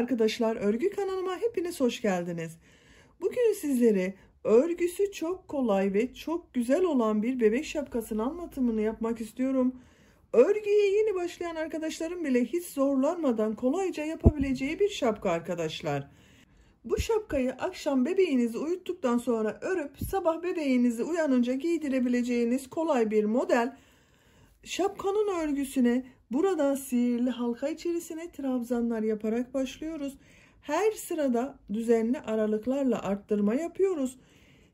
arkadaşlar, örgü kanalıma hepiniz hoş geldiniz. Bugün sizlere örgüsü çok kolay ve çok güzel olan bir bebek şapkasının anlatımını yapmak istiyorum. Örgüye yeni başlayan arkadaşlarım bile hiç zorlanmadan kolayca yapabileceği bir şapka arkadaşlar. Bu şapkayı akşam bebeğinizi uyuttuktan sonra örüp sabah bebeğinizi uyanınca giydirebileceğiniz kolay bir model. Şapkanın örgüsüne burada sihirli halka içerisine trabzanlar yaparak başlıyoruz. Her sırada düzenli aralıklarla arttırma yapıyoruz.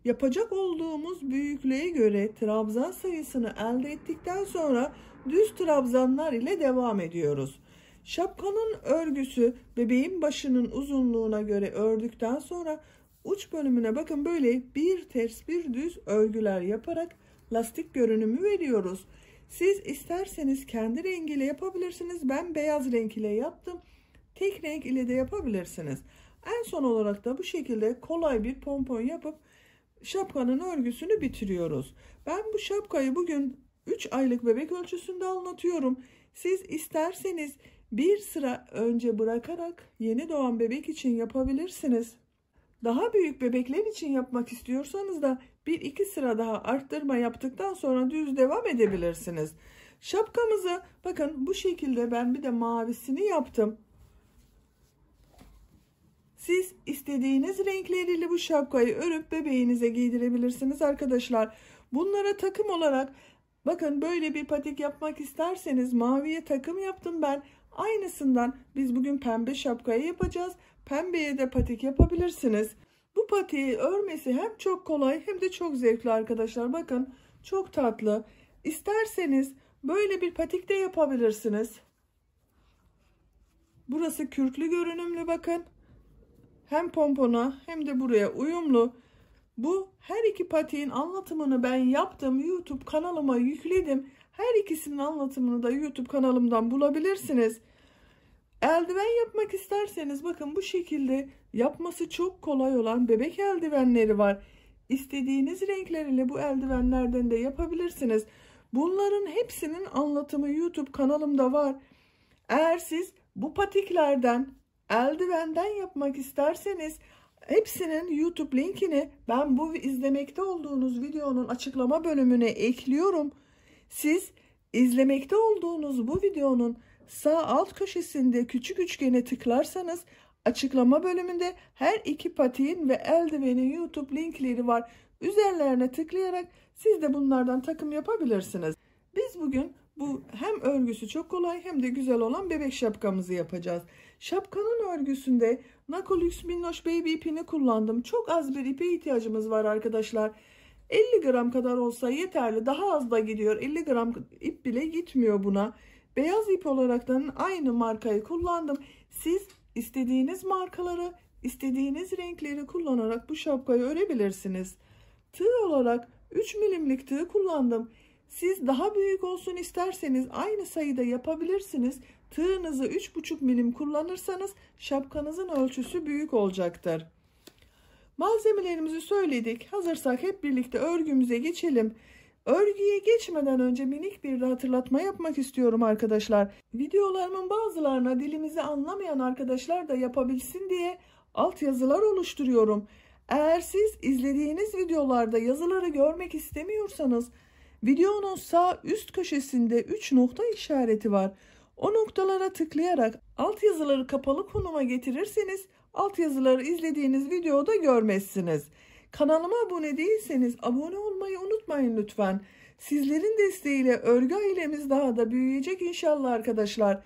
Yapacak olduğumuz büyüklüğe göre trabzan sayısını elde ettikten sonra düz trabzanlar ile devam ediyoruz. Şapkanın örgüsü bebeğin başının uzunluğuna göre ördükten sonra uç bölümüne bakın böyle bir ters bir düz örgüler yaparak lastik görünümü veriyoruz. Siz isterseniz kendi rengiyle yapabilirsiniz. Ben beyaz renk ile yaptım. Tek renk ile de yapabilirsiniz. En son olarak da bu şekilde kolay bir pompon yapıp şapkanın örgüsünü bitiriyoruz. Ben bu şapkayı bugün 3 aylık bebek ölçüsünde anlatıyorum. Siz isterseniz bir sıra önce bırakarak yeni doğan bebek için yapabilirsiniz. Daha büyük bebekler için yapmak istiyorsanız da 1-2 sıra daha arttırma yaptıktan sonra düz devam edebilirsiniz. Şapkamızı bakın bu şekilde, ben bir de mavisini yaptım. Siz istediğiniz renkleriyle bu şapkayı örüp bebeğinize giydirebilirsiniz arkadaşlar. Bunlara takım olarak bakın böyle bir patik yapmak isterseniz maviye takım yaptım ben. Aynısından biz bugün pembe şapkayı yapacağız. Pembeye de patik yapabilirsiniz. Bu patiği örmesi hem çok kolay hem de çok zevkli arkadaşlar. Bakın çok tatlı. İsterseniz böyle bir patik de yapabilirsiniz. Burası kürklü görünümlü bakın. Hem pompona hem de buraya uyumlu. Bu her iki patiğin anlatımını ben yaptım. YouTube kanalıma yükledim. Her ikisinin anlatımını da YouTube kanalımdan bulabilirsiniz. Eldiven yapmak isterseniz bakın bu şekilde yapması çok kolay olan bebek eldivenleri var. İstediğiniz renkler ile bu eldivenlerden de yapabilirsiniz. Bunların hepsinin anlatımı YouTube kanalımda var. Eğer siz bu patiklerden eldivenden yapmak isterseniz hepsinin YouTube linkini ben bu izlemekte olduğunuz videonun açıklama bölümüne ekliyorum. Siz izlemekte olduğunuz bu videonun sağ alt köşesinde küçük üçgene tıklarsanız açıklama bölümünde her iki patiğin ve eldivenin YouTube linkleri var. Üzerlerine tıklayarak siz de bunlardan takım yapabilirsiniz. Biz bugün bu hem örgüsü çok kolay hem de güzel olan bebek şapkamızı yapacağız. Şapkanın örgüsünde Nakolux Minnoş Baby ipini kullandım. Çok az bir ipe ihtiyacımız var arkadaşlar. 50 gram kadar olsa yeterli. Daha az da gidiyor. 50 gram ip bile gitmiyor buna. Beyaz ip olaraktan aynı markayı kullandım. Siz istediğiniz markaları, istediğiniz renkleri kullanarak bu şapkayı örebilirsiniz. Tığ olarak 3 milimlik tığ kullandım. Siz daha büyük olsun isterseniz aynı sayıda yapabilirsiniz. Tığınızı 3,5 milim kullanırsanız şapkanızın ölçüsü büyük olacaktır. Malzemelerimizi söyledik. Hazırsak hep birlikte örgümüze geçelim. Örgüye geçmeden önce minik bir de hatırlatma yapmak istiyorum arkadaşlar. Videolarımın bazılarına dilimizi anlamayan arkadaşlar da yapabilsin diye altyazılar oluşturuyorum. Eğer siz izlediğiniz videolarda yazıları görmek istemiyorsanız videonun sağ üst köşesinde 3 nokta işareti var. O noktalara tıklayarak altyazıları kapalı konuma getirirseniz altyazıları izlediğiniz videoda görmezsiniz. Kanalıma abone değilseniz abone olmayı unutmayın lütfen. Sizlerin desteğiyle örgü ailemiz daha da büyüyecek inşallah arkadaşlar.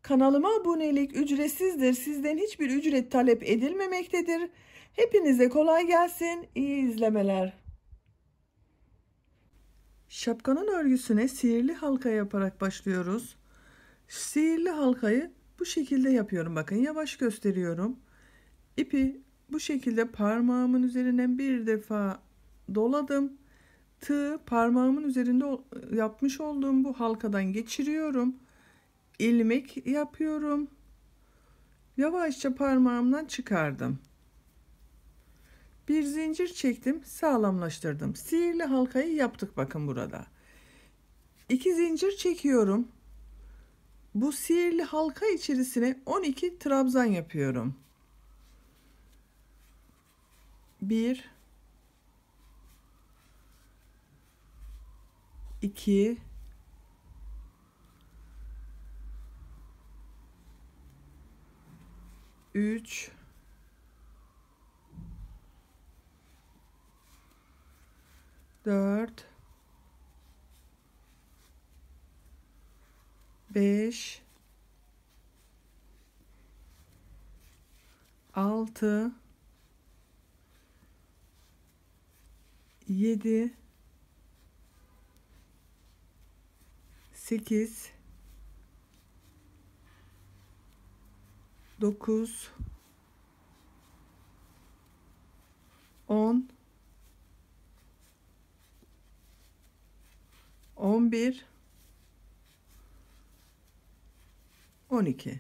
Kanalıma abonelik ücretsizdir. Sizden hiçbir ücret talep edilmemektedir. Hepinize kolay gelsin. İyi izlemeler. Şapkanın örgüsüne sihirli halka yaparak başlıyoruz. Sihirli halkayı bu şekilde yapıyorum. Bakın yavaş gösteriyorum. İpi bu şekilde parmağımın üzerinden bir defa doladım. Tığı parmağımın üzerinde yapmış olduğum bu halkadan geçiriyorum. İlmek yapıyorum. Yavaşça parmağımdan çıkardım. Bir zincir çektim, sağlamlaştırdım. Sihirli halkayı yaptık bakın burada. 2 zincir çekiyorum. Bu sihirli halka içerisine 12 trabzan yapıyorum. 1 2 3 4 5 6 7 8 9 10 11 12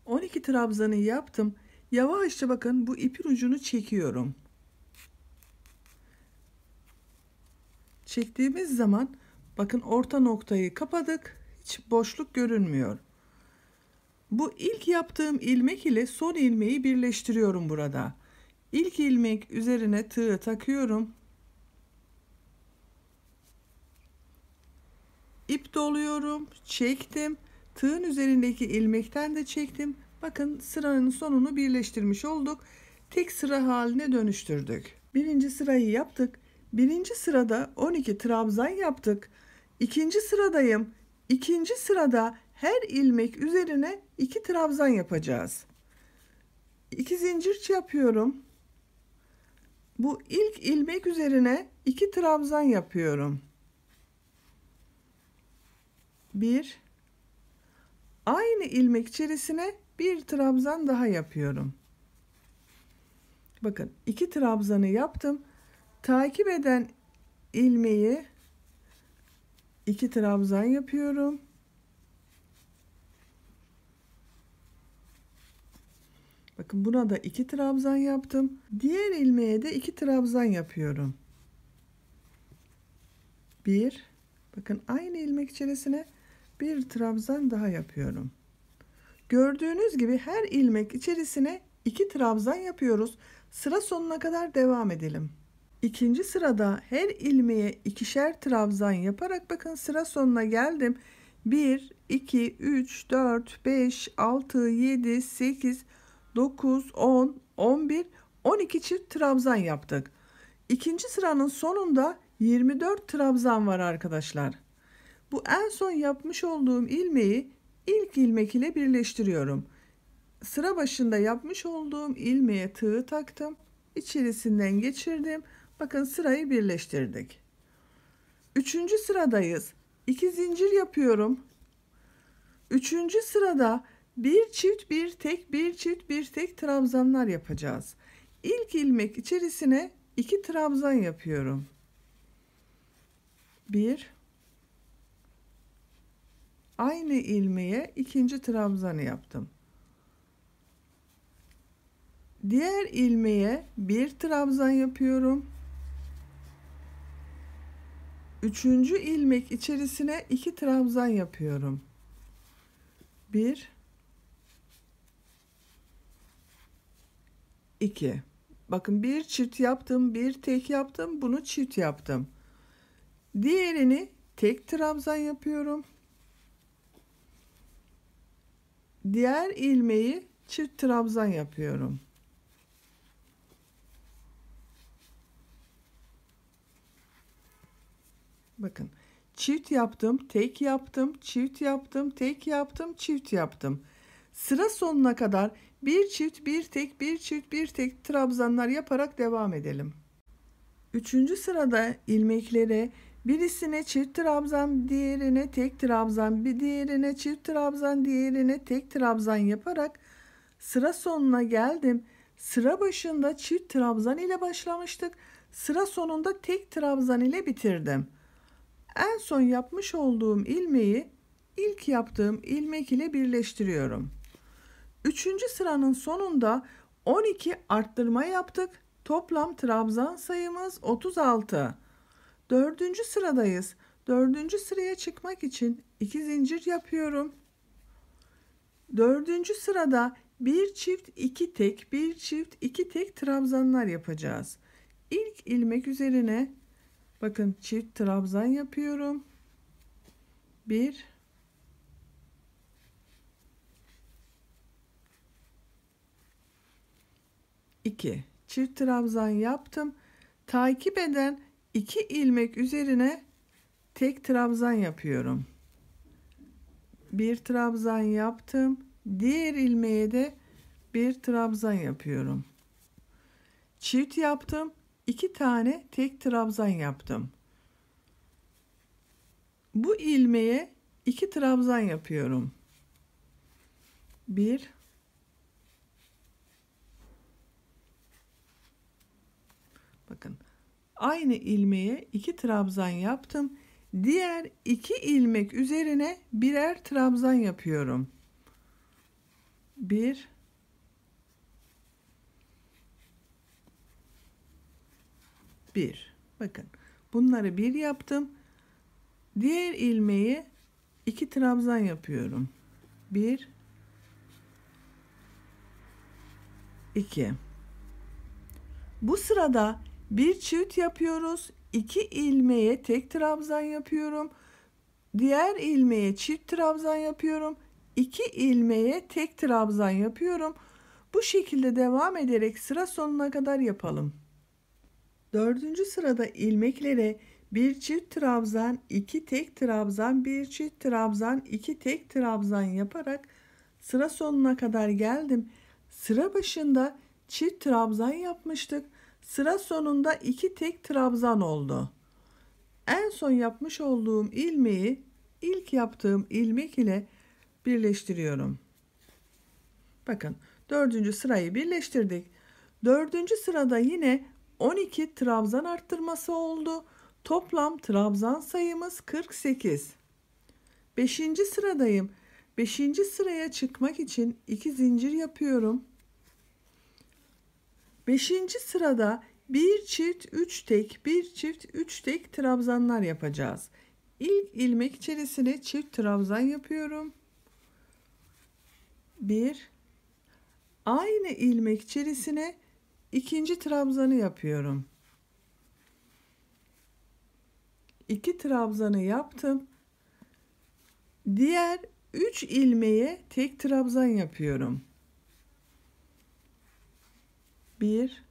12 trabzanı yaptım. Yavaşça bakın bu ipin ucunu çekiyorum. Çektiğimiz zaman bakın orta noktayı kapadık. Hiç boşluk görünmüyor. Bu ilk yaptığım ilmek ile son ilmeği birleştiriyorum burada. İlk ilmek üzerine tığ takıyorum. İp doluyorum, çektim. Tığın üzerindeki ilmekten de çektim. Bakın sıranın sonunu birleştirmiş olduk. Tek sıra haline dönüştürdük. Birinci sırayı yaptık. Birinci sırada 12 trabzan yaptık. İkinci sıradayım. İkinci sırada her ilmek üzerine 2 trabzan yapacağız. 2 zincir yapıyorum. Bu ilk ilmek üzerine 2 trabzan yapıyorum. 1 aynı ilmek içerisine bir trabzan daha yapıyorum. Bakın 2 trabzanı yaptım. Takip eden ilmeği 2 trabzan yapıyorum. Bakın buna da 2 trabzan yaptım. Diğer ilmeğe de 2 trabzan yapıyorum. 1 bakın aynı ilmek içerisine bir trabzan daha yapıyorum. Gördüğünüz gibi her ilmek içerisine 2 trabzan yapıyoruz. Sıra sonuna kadar devam edelim. İkinci sırada her ilmeğe ikişer trabzan yaparak bakın sıra sonuna geldim. 1 2 3 4 5 6 7 8 9 10 11 12 çift trabzan yaptık. İkinci sıranın sonunda 24 trabzan var arkadaşlar. Bu en son yapmış olduğum ilmeği ilk ilmek ile birleştiriyorum. Sıra başında yapmış olduğum ilmeğe tığ taktım. İçerisinden geçirdim. Bakın sırayı birleştirdik. Üçüncü sıradayız. 2 zincir yapıyorum. Üçüncü sırada bir çift bir tek bir çift bir tek trabzanlar yapacağız. İlk ilmek içerisine 2 trabzan yapıyorum. 1 aynı ilmeğe ikinci trabzanı yaptım. Diğer ilmeğe bir trabzan yapıyorum. Üçüncü ilmek içerisine 2 trabzan yapıyorum. 1 2 bakın bir çift yaptım, bir tek yaptım, bunu çift yaptım. Diğerini tek trabzan yapıyorum. Diğer ilmeği çift trabzan yapıyorum. Bakın çift yaptım, tek yaptım, çift yaptım, tek yaptım, çift yaptım. Sıra sonuna kadar bir çift, bir tek, bir çift, bir tek trabzanlar yaparak devam edelim. Üçüncü sırada ilmeklere birisine çift trabzan, diğerine tek trabzan, bir diğerine çift trabzan, diğerine tek trabzan yaparak sıra sonuna geldim. Sıra başında çift trabzan ile başlamıştık. Sıra sonunda tek trabzan ile bitirdim. En son yapmış olduğum ilmeği ilk yaptığım ilmek ile birleştiriyorum. Üçüncü sıranın sonunda 12 arttırma yaptık. Toplam trabzan sayımız 36. Dördüncü sıradayız. Dördüncü sıraya çıkmak için 2 zincir yapıyorum. Dördüncü sırada bir çift iki tek, bir çift iki tek trabzanlar yapacağız. İlk ilmek üzerine bakın çift trabzan yapıyorum. 1 2 çift trabzan yaptım. Takip eden 2 ilmek üzerine tek trabzan yapıyorum. Bir trabzan yaptım. Diğer ilmeğe de bir trabzan yapıyorum. Çift yaptım. 2 tane tek trabzan yaptım. Bu ilmeğe 2 trabzan yapıyorum. 1 bakın aynı ilmeğe 2 trabzan yaptım. Diğer 2 ilmek üzerine birer trabzan yapıyorum. 1 1 bakın bunları bir yaptım. Diğer ilmeği 2 trabzan yapıyorum. 1 2 bu sırada bir çift yapıyoruz. 2 ilmeğe tek trabzan yapıyorum. Diğer ilmeğe çift trabzan yapıyorum. 2 ilmeğe tek trabzan yapıyorum. Bu şekilde devam ederek sıra sonuna kadar yapalım. Dördüncü sırada ilmeklere bir çift trabzan, 2 tek trabzan, bir çift trabzan, 2 tek trabzan yaparak sıra sonuna kadar geldim. Sıra başında çift trabzan yapmıştık. Sıra sonunda 2 tek trabzan oldu. En son yapmış olduğum ilmeği ilk yaptığım ilmek ile birleştiriyorum. Bakın dördüncü sırayı birleştirdik. Dördüncü sırada yine 12 trabzan arttırması oldu. Toplam trabzan sayımız 48. 5. sıradayım. 5. sıraya çıkmak için 2 zincir yapıyorum. 5. sırada bir çift 3 tek, bir çift 3 tek trabzanlar yapacağız. İlk ilmek içerisine çift trabzan yapıyorum. 1 aynı ilmek içerisine ikinci trabzanı yapıyorum. 2 trabzanı yaptım. Diğer 3 ilmeğe tek trabzan yapıyorum. 1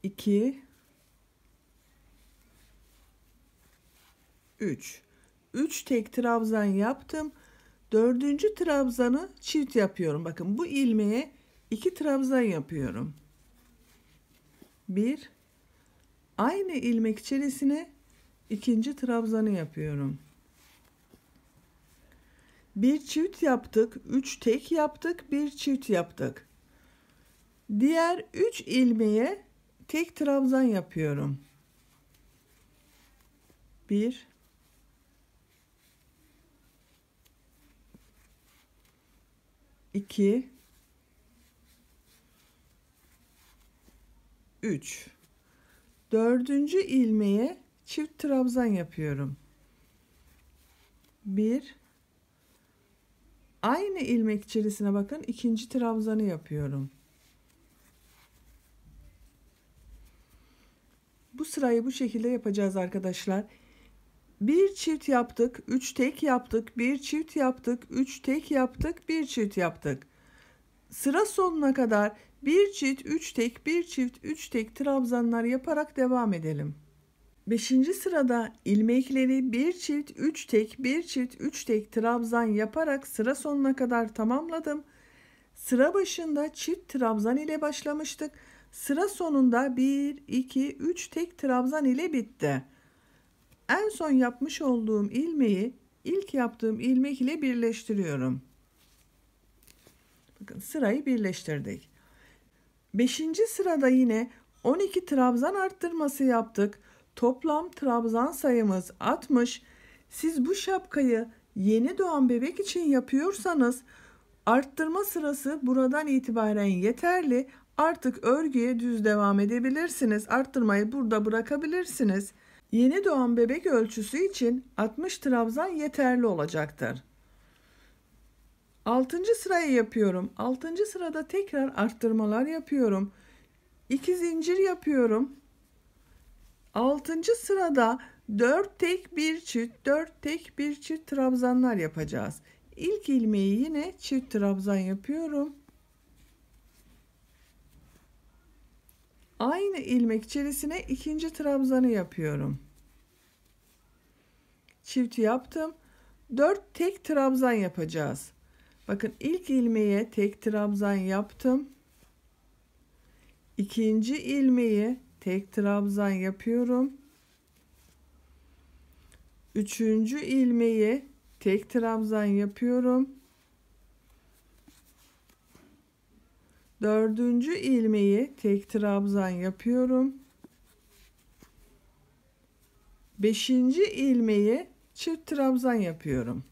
2 3 3 tek trabzan yaptım. Dördüncü trabzanı çift yapıyorum. Bakın bu ilmeğe 2 trabzan yapıyorum. 1 aynı ilmek içerisine ikinci trabzanı yapıyorum. Bir çift yaptık, 3 tek yaptık, bir çift yaptık. Diğer 3 ilmeğe tek trabzan yapıyorum. 1 2 3 dördüncü ilmeğe çift trabzan yapıyorum. 1 aynı ilmek içerisine bakın ikinci trabzanı yapıyorum. Bu sırayı bu şekilde yapacağız arkadaşlar. Bir çift yaptık, 3 tek yaptık, bir çift yaptık, 3 tek yaptık, bir çift yaptık. Sıra sonuna kadar bir çift, 3 tek, bir çift, 3 tek trabzanlar yaparak devam edelim. 5. sırada ilmekleri bir çift, 3 tek, bir çift, 3 tek trabzan yaparak sıra sonuna kadar tamamladım. Sıra başında çift trabzan ile başlamıştık. Sıra sonunda 1, 2, 3 tek trabzan ile bitti. En son yapmış olduğum ilmeği ilk yaptığım ilmek ile birleştiriyorum. Bakın sırayı birleştirdik. 5. sırada yine 12 trabzan arttırması yaptık. Toplam trabzan sayımız 60. Siz bu şapkayı yeni doğan bebek için yapıyorsanız arttırma sırası buradan itibaren yeterli. Artık örgüye düz devam edebilirsiniz. Arttırmayı burada bırakabilirsiniz. Yeni doğan bebek ölçüsü için 60 trabzan yeterli olacaktır. 6. sırayı yapıyorum. 6. sırada tekrar arttırmalar yapıyorum. 2 zincir yapıyorum. 6. sırada 4 tek 1 çift, 4 tek 1 çift trabzanlar yapacağız. İlk ilmeği yine çift trabzan yapıyorum. Aynı ilmek içerisine ikinci trabzanı yapıyorum. Çift yaptım. 4 tek trabzan yapacağız. Bakın ilk ilmeğe tek trabzan yaptım. İkinci ilmeğe tek trabzan yapıyorum. Üçüncü ilmeğe tek trabzan yapıyorum. Dördüncü ilmeği tek trabzan yapıyorum. Beşinci ilmeği çift trabzan yapıyorum.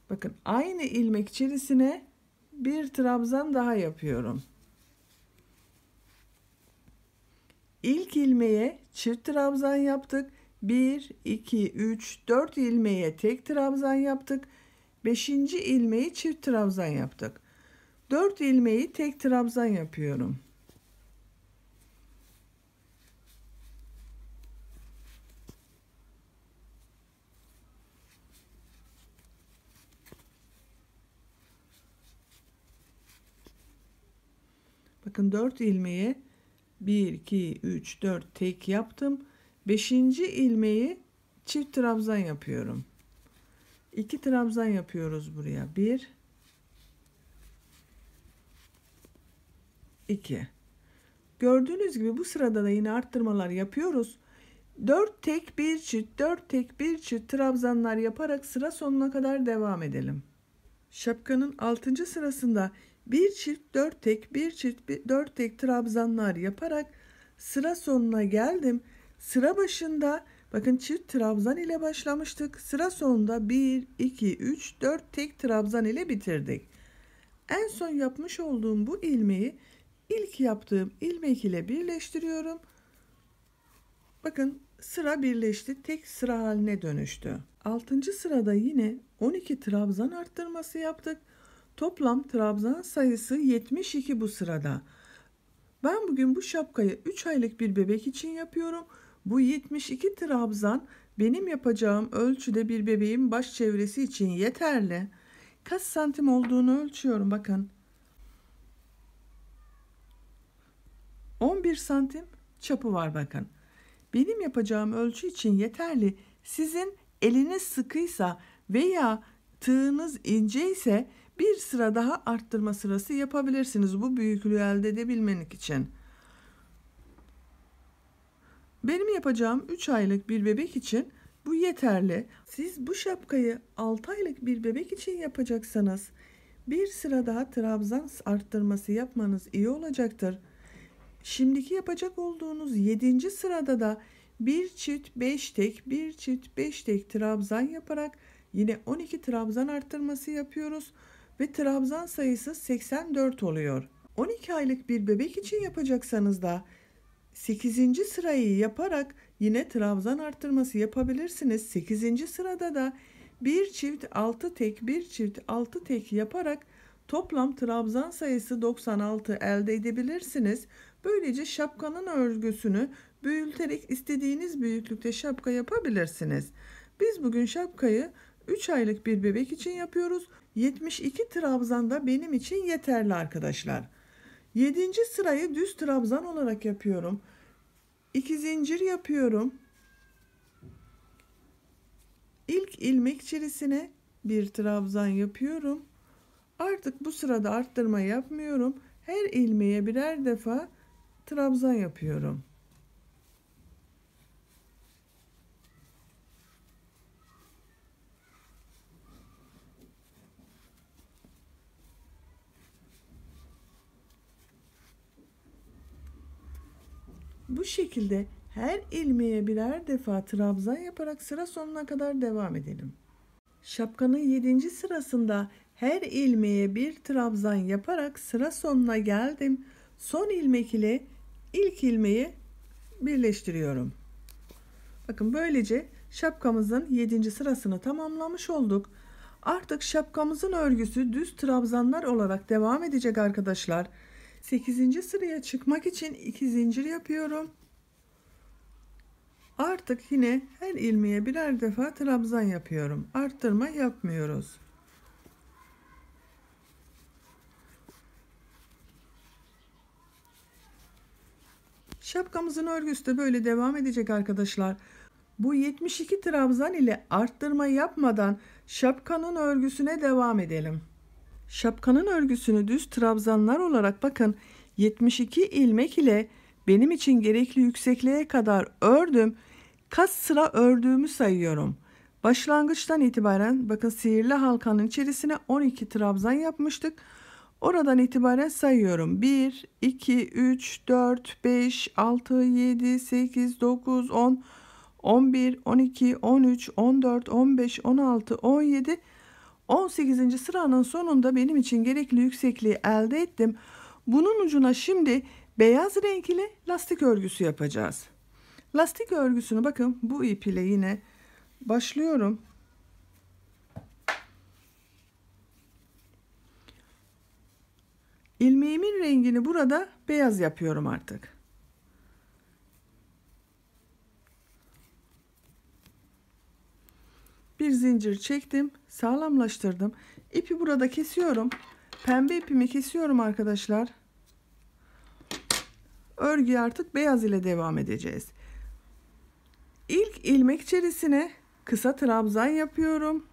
Bakın aynı ilmek içerisine bir trabzan daha yapıyorum. İlk ilmeğe çift trabzan yaptık. 1, 2, 3, 4 ilmeğe tek trabzan yaptık. 5. ilmeği çift trabzan yaptık. 4 ilmeği tek trabzan yapıyorum. Bakın 4 ilmeği 1, 2, 3, 4 tek yaptım. 5. ilmeği çift trabzan yapıyorum. 2 trabzan yapıyoruz buraya. 1, 2. Gördüğünüz gibi bu sırada da yine arttırmalar yapıyoruz. 4 tek 1 çift, 4 tek 1 çift trabzanlar yaparak sıra sonuna kadar devam edelim. Şapkanın 6. sırasında 1 çift 4 tek 1 çift 4 tek trabzanlar yaparak sıra sonuna geldim. Sıra başında bakın çift trabzan ile başlamıştık. Sıra sonunda 1 2 3 4 tek trabzan ile bitirdik. En son yapmış olduğum bu ilmeği ilk yaptığım ilmek ile birleştiriyorum. Bakın sıra birleşti, tek sıra haline dönüştü. 6. sırada yine 12 trabzan arttırması yaptık. Toplam trabzan sayısı 72 bu sırada. Ben bugün bu şapkayı 3 aylık bir bebek için yapıyorum. Bu 72 trabzan benim yapacağım ölçüde bir bebeğin baş çevresi için yeterli. Kaç santim olduğunu ölçüyorum bakın. 11 santim çapı var bakın. Benim yapacağım ölçü için yeterli. Sizin eliniz sıkıysa veya tığınız ince ise bir sıra daha arttırma sırası yapabilirsiniz bu büyüklüğü elde edebilmek için. Benim yapacağım 3 aylık bir bebek için bu yeterli. Siz bu şapkayı 6 aylık bir bebek için yapacaksanız bir sıra daha trabzan arttırması yapmanız iyi olacaktır. Şimdiki yapacak olduğunuz 7. sırada da 1 çift 5 tek 1 çift 5 tek trabzan yaparak yine 12 trabzan arttırması yapıyoruz ve trabzan sayısı 84 oluyor. 12 aylık bir bebek için yapacaksanız da 8. sırayı yaparak yine trabzan arttırması yapabilirsiniz. 8. sırada da 1 çift 6 tek 1 çift 6 tek yaparak toplam trabzan sayısı 96 elde edebilirsiniz. Böylece şapkanın örgüsünü büyüterek istediğiniz büyüklükte şapka yapabilirsiniz. Biz bugün şapkayı 3 aylık bir bebek için yapıyoruz. 72 trabzan da benim için yeterli arkadaşlar. 7. sırayı düz trabzan olarak yapıyorum. 2 zincir yapıyorum. İlk ilmek içerisine bir trabzan yapıyorum. Artık bu sırada arttırma yapmıyorum. Her ilmeğe birer defa trabzan yapıyorum. Bu şekilde her ilmeğe birer defa trabzan yaparak sıra sonuna kadar devam edelim. Şapkanın 7. sırasında her ilmeğe bir trabzan yaparak sıra sonuna geldim. Son ilmek ile ilk ilmeği birleştiriyorum. Bakın böylece şapkamızın 7. sırasını tamamlamış olduk. Artık şapkamızın örgüsü düz trabzanlar olarak devam edecek arkadaşlar. 8. sıraya çıkmak için 2 zincir yapıyorum. Artık yine her ilmeğe birer defa trabzan yapıyorum. Arttırma yapmıyoruz. Şapkamızın örgüsü de böyle devam edecek arkadaşlar. Bu 72 trabzan ile arttırma yapmadan şapkanın örgüsüne devam edelim. Şapkanın örgüsünü düz trabzanlar olarak bakın 72 ilmek ile benim için gerekli yüksekliğe kadar ördüm. Kaç sıra ördüğümü sayıyorum. Başlangıçtan itibaren bakın sihirli halkanın içerisine 12 trabzan yapmıştık. Oradan itibaren sayıyorum. 1, 2, 3, 4, 5, 6, 7, 8, 9, 10, 11, 12, 13, 14, 15, 16, 17, 18. sıranın sonunda benim için gerekli yüksekliği elde ettim. Bunun ucuna şimdi beyaz renk ile lastik örgüsü yapacağız. Lastik örgüsünü bakın bu ip ile yine başlıyorum. İlmeğimin rengini burada beyaz yapıyorum artık. Bir zincir çektim, sağlamlaştırdım. İpi burada kesiyorum. Pembe ipimi kesiyorum arkadaşlar. Örgüye artık beyaz ile devam edeceğiz. İlk ilmek içerisine kısa trabzan yapıyorum.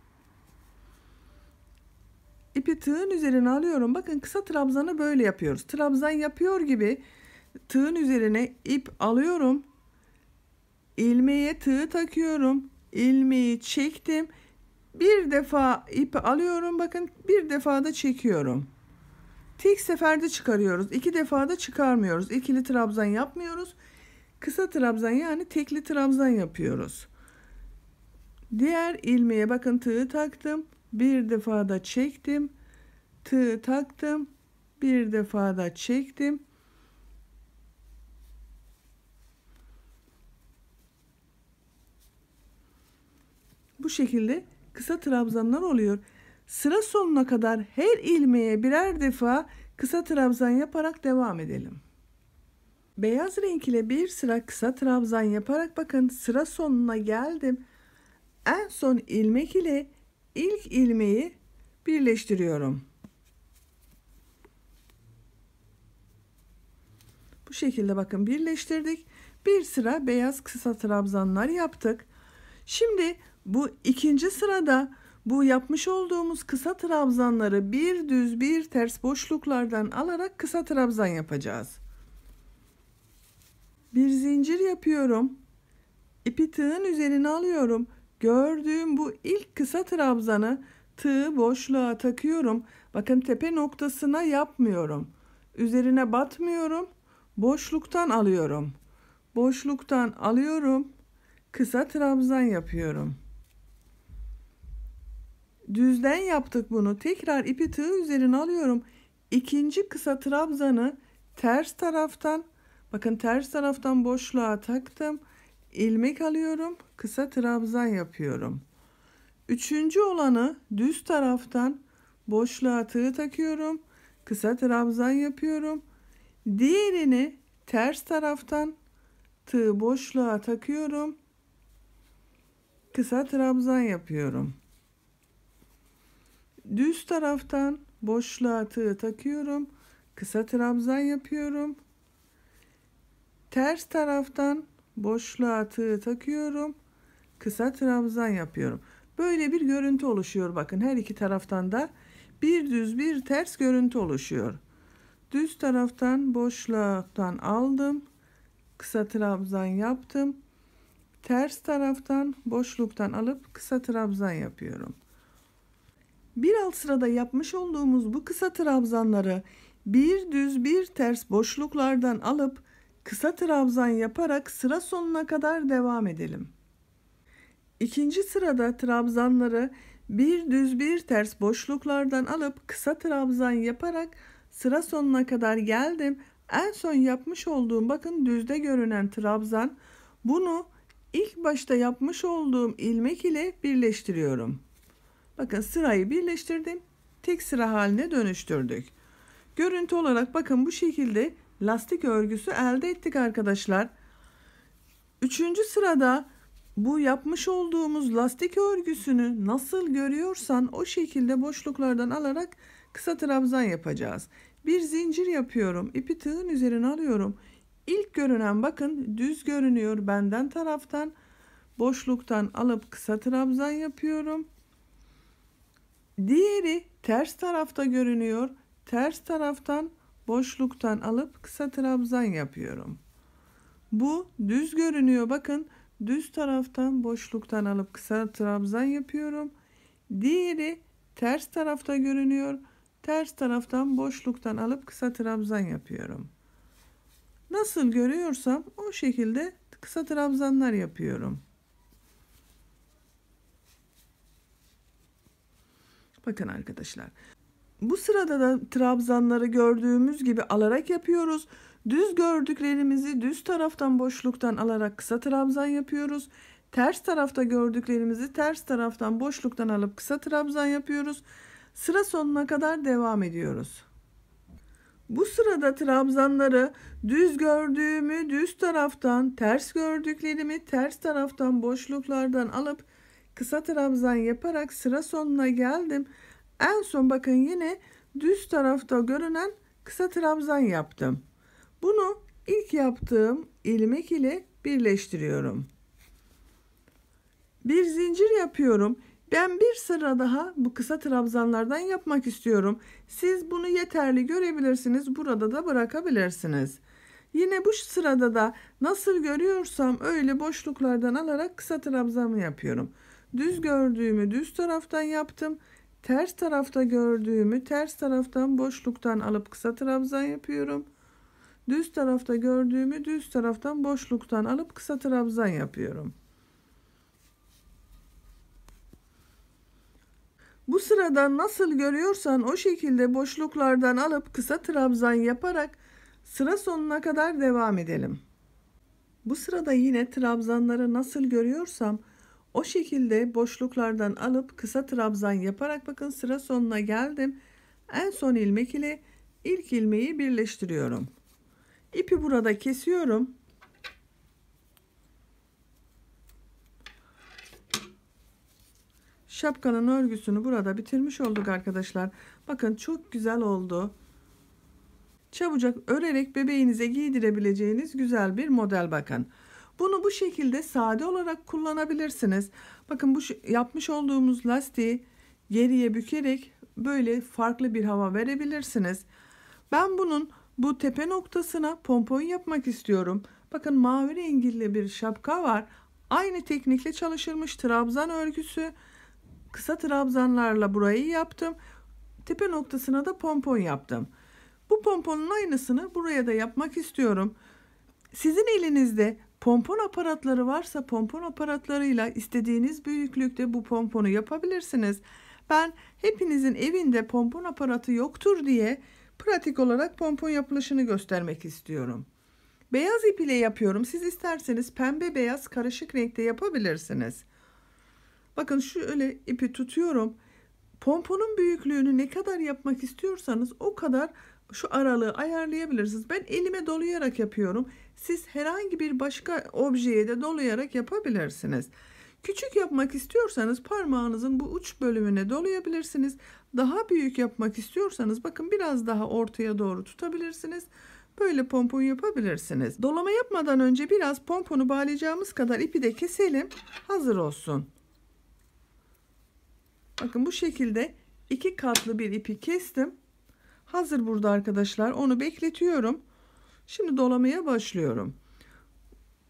İpi tığın üzerine alıyorum. Bakın kısa trabzanı böyle yapıyoruz. Trabzan yapıyor gibi tığın üzerine ip alıyorum. İlmeğe tığ takıyorum. İlmeği çektim. Bir defa ipi alıyorum. Bakın bir defa da çekiyorum. Tek seferde çıkarıyoruz. 2 defa da çıkarmıyoruz. İkili trabzan yapmıyoruz. Kısa trabzan yani tekli trabzan yapıyoruz. Diğer ilmeğe bakın tığ taktım. Bir defa da çektim. Tığ taktım. Bir defa da çektim. Bu şekilde kısa trabzanlar oluyor. Sıra sonuna kadar her ilmeğe birer defa kısa trabzan yaparak devam edelim. Beyaz renk ile bir sıra kısa trabzan yaparak bakın sıra sonuna geldim. En son ilmek ile ilk ilmeği birleştiriyorum. Bu şekilde bakın birleştirdik. Bir sıra beyaz kısa trabzanlar yaptık. Şimdi bu ikinci sırada bu yapmış olduğumuz kısa trabzanları bir düz bir ters boşluklardan alarak kısa trabzan yapacağız. Bir zincir yapıyorum. İpi tığın üzerine alıyorum. Gördüğüm bu ilk kısa trabzanı tığı boşluğa takıyorum. Bakın tepe noktasına yapmıyorum. Üzerine batmıyorum. Boşluktan alıyorum. Boşluktan alıyorum. Kısa trabzan yapıyorum. Düzden yaptık bunu. Tekrar ipi tığ üzerine alıyorum. İkinci kısa trabzanı ters taraftan, bakın ters taraftan boşluğa taktım. İlmek alıyorum. Kısa trabzan yapıyorum. Üçüncü olanı düz taraftan boşluğa tığ takıyorum. Kısa trabzan yapıyorum. Diğerini ters taraftan tığ boşluğa takıyorum. Kısa trabzan yapıyorum. Düz taraftan boşluğa tığ takıyorum. Kısa trabzan yapıyorum. Ters taraftan boşluğa tığ takıyorum. Kısa trabzan yapıyorum. Böyle bir görüntü oluşuyor. Bakın her iki taraftan da bir düz bir ters görüntü oluşuyor. Düz taraftan boşluktan aldım. Kısa trabzan yaptım. Ters taraftan boşluktan alıp kısa trabzan yapıyorum. Bir alt sırada yapmış olduğumuz bu kısa trabzanları bir düz bir ters boşluklardan alıp kısa trabzan yaparak sıra sonuna kadar devam edelim. İkinci sırada trabzanları bir düz bir ters boşluklardan alıp kısa trabzan yaparak sıra sonuna kadar geldim. En son yapmış olduğum bakın düzde görünen trabzan, bunu İlk başta yapmış olduğum ilmek ile birleştiriyorum. Bakın sırayı birleştirdim. Tek sıra haline dönüştürdük. Görüntü olarak bakın bu şekilde lastik örgüsü elde ettik arkadaşlar. Üçüncü sırada bu yapmış olduğumuz lastik örgüsünü nasıl görüyorsan o şekilde boşluklardan alarak kısa trabzan yapacağız. Bir zincir yapıyorum. İpi tığın üzerine alıyorum. İlk görünen bakın düz görünüyor benden taraftan. Boşluktan alıp kısa trabzan yapıyorum. Diğeri ters tarafta görünüyor. Ters taraftan boşluktan alıp kısa trabzan yapıyorum. Bu düz görünüyor. Bakın düz taraftan boşluktan alıp kısa trabzan yapıyorum. Diğeri ters tarafta görünüyor. Ters taraftan boşluktan alıp kısa trabzan yapıyorum. Nasıl görüyorsam o şekilde kısa trabzanlar yapıyorum. Bakın arkadaşlar. Bu sırada da trabzanları gördüğümüz gibi alarak yapıyoruz. Düz gördüklerimizi düz taraftan boşluktan alarak kısa trabzan yapıyoruz. Ters tarafta gördüklerimizi ters taraftan boşluktan alıp kısa trabzan yapıyoruz. Sıra sonuna kadar devam ediyoruz. Bu sırada trabzanları düz gördüğümü düz taraftan, ters gördüklerimi ters taraftan boşluklardan alıp kısa trabzan yaparak sıra sonuna geldim. En son bakın yine düz tarafta görünen kısa trabzan yaptım. Bunu ilk yaptığım ilmek ile birleştiriyorum. Bir zincir yapıyorum. Ben bir sıra daha bu kısa trabzanlardan yapmak istiyorum. Siz bunu yeterli görebilirsiniz. Burada da bırakabilirsiniz. Yine bu sırada da nasıl görüyorsam öyle boşluklardan alarak kısa trabzanı yapıyorum. Düz gördüğümü düz taraftan yaptım. Ters tarafta gördüğümü ters taraftan boşluktan alıp kısa trabzan yapıyorum. Düz tarafta gördüğümü düz taraftan boşluktan alıp kısa trabzan yapıyorum. Bu sırada nasıl görüyorsan o şekilde boşluklardan alıp kısa trabzan yaparak sıra sonuna kadar devam edelim. Bu sırada yine trabzanları nasıl görüyorsam o şekilde boşluklardan alıp kısa trabzan yaparak bakın sıra sonuna geldim. En son ilmek ile ilk ilmeği birleştiriyorum. İpi burada kesiyorum. Şapkanın örgüsünü burada bitirmiş olduk arkadaşlar. Bakın çok güzel oldu. Çabucak örerek bebeğinize giydirebileceğiniz güzel bir model bakın. Bunu bu şekilde sade olarak kullanabilirsiniz. Bakın bu yapmış olduğumuz lastiği geriye bükerek böyle farklı bir hava verebilirsiniz. Ben bunun bu tepe noktasına pompon yapmak istiyorum. Bakın mavi rengli bir şapka var. Aynı teknikle çalışılmış trabzan örgüsü. Kısa trabzanlarla burayı yaptım. Tepe noktasına da pompon yaptım. Bu pomponun aynısını buraya da yapmak istiyorum. Sizin elinizde pompon aparatları varsa pompon aparatlarıyla istediğiniz büyüklükte bu pomponu yapabilirsiniz. Ben hepinizin evinde pompon aparatı yoktur diye pratik olarak pompon yapılışını göstermek istiyorum. Beyaz ip ile yapıyorum. Siz isterseniz pembe beyaz karışık renkte yapabilirsiniz. Bakın şöyle ipi tutuyorum. Pomponun büyüklüğünü ne kadar yapmak istiyorsanız o kadar şu aralığı ayarlayabilirsiniz. Ben elime dolayarak yapıyorum. Siz herhangi bir başka objeye de dolayarak yapabilirsiniz. Küçük yapmak istiyorsanız parmağınızın bu uç bölümüne dolayabilirsiniz. Daha büyük yapmak istiyorsanız bakın biraz daha ortaya doğru tutabilirsiniz. Böyle pompon yapabilirsiniz. Dolama yapmadan önce biraz pomponu bağlayacağımız kadar ipi de keselim. Hazır olsun. Bakın bu şekilde 2 katlı bir ipi kestim. Hazır burada arkadaşlar. Onu bekletiyorum. Şimdi dolamaya başlıyorum.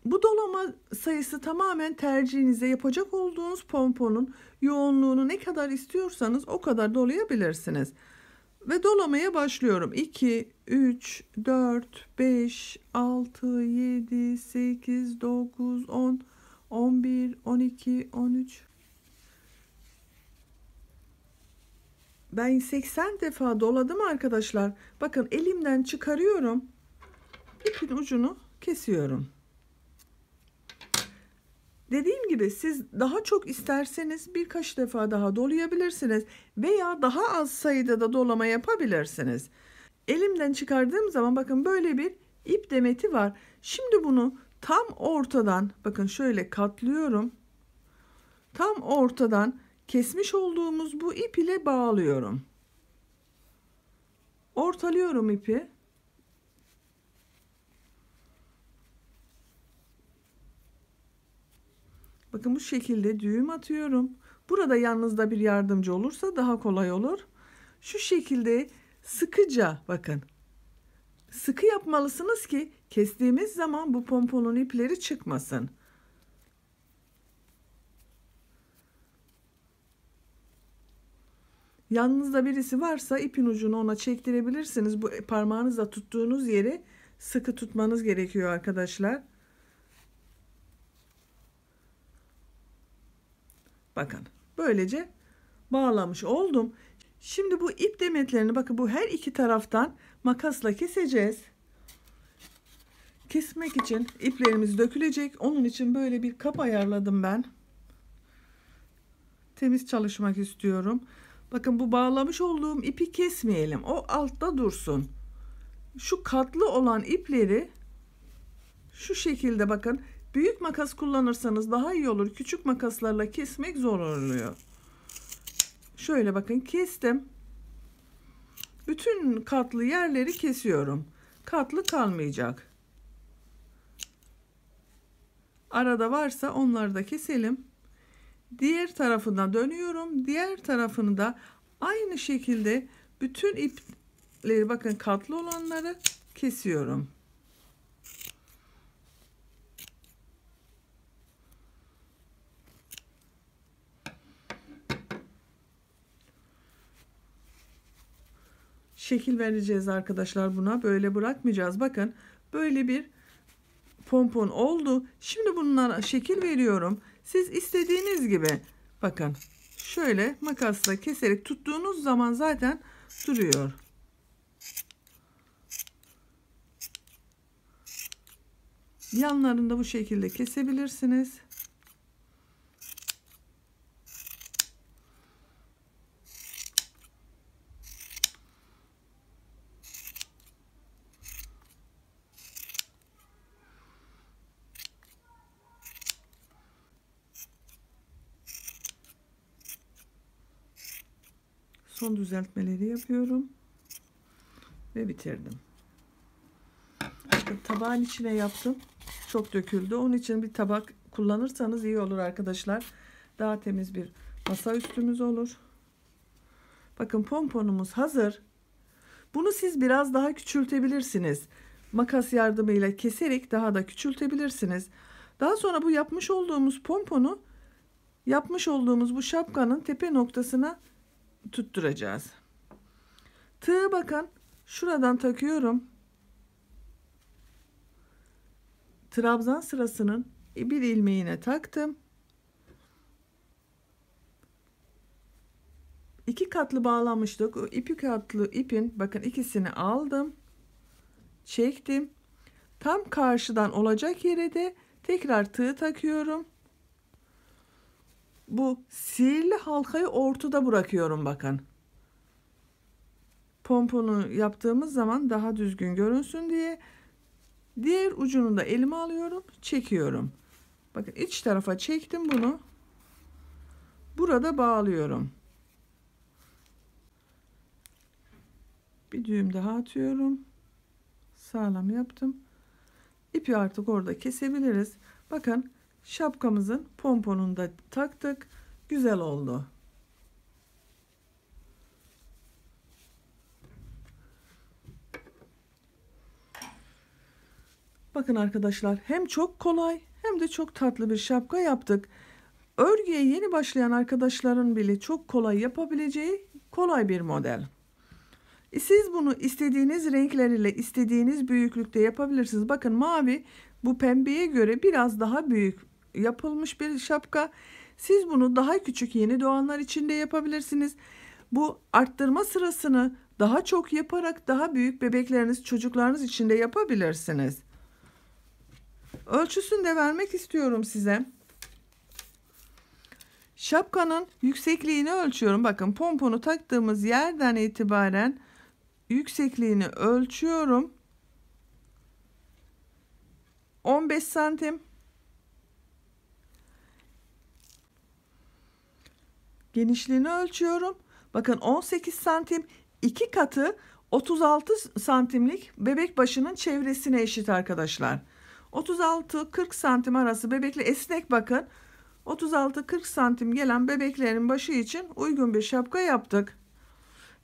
Bu dolama sayısı tamamen tercihinize, yapacak olduğunuz pomponun yoğunluğunu ne kadar istiyorsanız o kadar dolayabilirsiniz. Ve dolamaya başlıyorum. 2, 3, 4, 5, 6, 7, 8, 9, 10, 11, 12, 13. Ben 80 defa doladım arkadaşlar. Bakın elimden çıkarıyorum. İpin ucunu kesiyorum. Dediğim gibi siz daha çok isterseniz birkaç defa daha dolayabilirsiniz veya daha az sayıda da dolama yapabilirsiniz. Elimden çıkardığım zaman bakın böyle bir ip demeti var. Şimdi bunu tam ortadan bakın şöyle katlıyorum. Tam ortadan kesmiş olduğumuz bu ip ile bağlıyorum. Ortalıyorum ipi. Bakın bu şekilde düğüm atıyorum. Burada yanınızda bir yardımcı olursa daha kolay olur. Şu şekilde sıkıca bakın. Sıkı yapmalısınız ki kestiğimiz zaman bu pomponun ipleri çıkmasın. Yanınızda birisi varsa ipin ucunu ona çektirebilirsiniz. Bu parmağınızla tuttuğunuz yeri sıkı tutmanız gerekiyor arkadaşlar. Bakın böylece bağlamış oldum. Şimdi bu ip demetlerini bakın bu her iki taraftan makasla keseceğiz. Kesmek için iplerimiz dökülecek. Onun için böyle bir kap ayarladım ben. Temiz çalışmak istiyorum. Bakın bu bağlamış olduğum ipi kesmeyelim. O altta dursun. Şu katlı olan ipleri şu şekilde bakın. Büyük makas kullanırsanız daha iyi olur. Küçük makaslarla kesmek zor oluyor. Şöyle bakın kestim. Bütün katlı yerleri kesiyorum. Katlı kalmayacak. Arada varsa onları da keselim. Diğer tarafına dönüyorum. Diğer tarafını da aynı şekilde bütün ipleri bakın katlı olanları kesiyorum. Şekil vereceğiz arkadaşlar buna. Böyle bırakmayacağız. Bakın böyle bir pompon oldu. Şimdi bunlara şekil veriyorum. Siz istediğiniz gibi bakın şöyle makasla keserek tuttuğunuz zaman zaten duruyor. Yanlarını da bu şekilde kesebilirsiniz. Son düzeltmeleri yapıyorum ve bitirdim. Tabağın içine yaptım. Çok döküldü. Onun için bir tabak kullanırsanız iyi olur arkadaşlar. Daha temiz bir masa üstümüz olur. Bakın pomponumuz hazır. Bunu siz biraz daha küçültebilirsiniz. Makas yardımıyla keserek daha da küçültebilirsiniz. Daha sonra bu yapmış olduğumuz pomponu yapmış olduğumuz bu şapkanın tepe noktasına tutturacağız. Tığı bakın şuradan takıyorum. Trabzan sırasının bir ilmeğine taktım. 2 katlı bağlamıştık. O 2 katlı ipin bakın ikisini aldım. Çektim. Tam karşıdan olacak yere de tekrar tığ takıyorum. Bu sihirli halkayı ortada bırakıyorum bakın. Pomponu yaptığımız zaman daha düzgün görünsün diye. Diğer ucunu da elime alıyorum, çekiyorum. Bakın iç tarafa çektim bunu. Burada bağlıyorum. Bir düğüm daha atıyorum. Sağlam yaptım. İpi artık orada kesebiliriz. Bakın şapkamızın pomponunu da taktık. Güzel oldu. Bakın arkadaşlar hem çok kolay hem de çok tatlı bir şapka yaptık. Örgüye yeni başlayan arkadaşların bile çok kolay yapabileceği kolay bir model. Siz bunu istediğiniz renkler ile istediğiniz büyüklükte yapabilirsiniz. Bakın mavi bu pembeye göre biraz daha büyük yapılmış bir şapka. Siz bunu daha küçük yeni doğanlar için de yapabilirsiniz. Bu arttırma sırasını daha çok yaparak daha büyük bebekleriniz, çocuklarınız için de yapabilirsiniz. Ölçüsünü de vermek istiyorum size. Şapkanın yüksekliğini ölçüyorum. Bakın pomponu taktığımız yerden itibaren yüksekliğini ölçüyorum. 15 santim. Genişliğini ölçüyorum. Bakın 18 santim. 2 katı 36 santimlik bebek başının çevresine eşit arkadaşlar. 36-40 santim arası bebekle esnek bakın. 36-40 santim gelen bebeklerin başı için uygun bir şapka yaptık.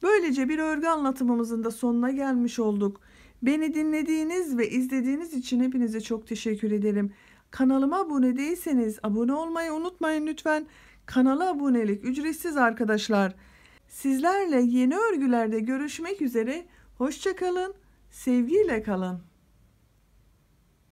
Böylece bir örgü anlatımımızın da sonuna gelmiş olduk. Beni dinlediğiniz ve izlediğiniz için hepinize çok teşekkür ederim. Kanalıma abone değilseniz abone olmayı unutmayın lütfen. Kanala abonelik ücretsiz arkadaşlar. Sizlerle yeni örgülerde görüşmek üzere. Hoşça kalın, sevgiyle kalın.